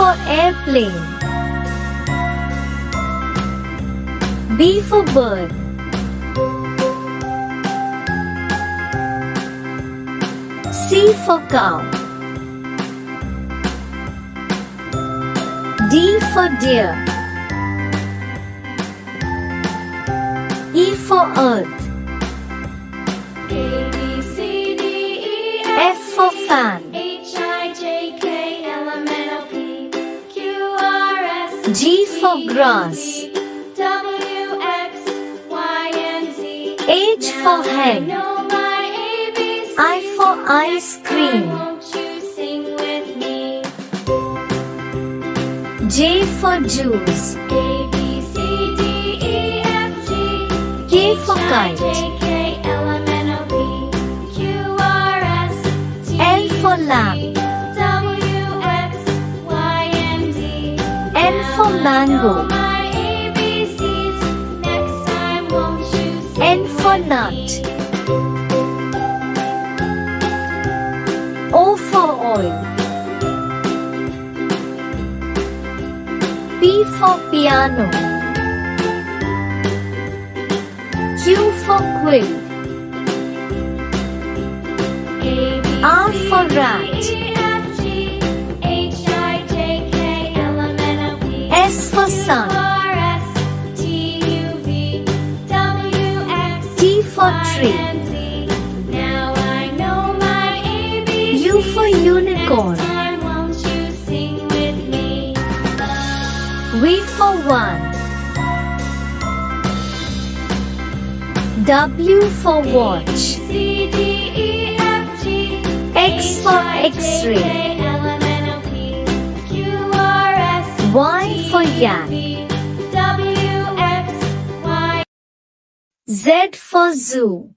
for airplane. B for bird. C for cow. D for deer. E for earth. A, B, C, D, E, F for fan. H, I, J, K, L, M, N, O, P, Q, R, S, G for grass. W, X, Y, and Z. H for I hen. know my ABCs. I for ice cream. Won't you sing with me? J for juice. A, B, C, D, E, F, G. K for H, I, kite. J, K, L, M, N, O, P, Q, R, S, T, L for U, lamb. V, W, X, Y, and Z. N for mango. My ABCs. Next time, won't you sing N for with nut. me? O for oil. P for piano. Q for quill. A, B, R C, for D, rat. E, F, G, H, I, J, K, L, M, N, O, P, S for Q, sun. R, S, T, U, V, W, X, T for Y, tree. and Z. Now I know my ABCs. U for unicorn. Next time, won't you sing with me? V for one. W for watch. C, D, E, F, G, X for X-ray. K, L, M, N, O, P, Q, R, S, Y for yak. V, W, X, Y. Z for zoo.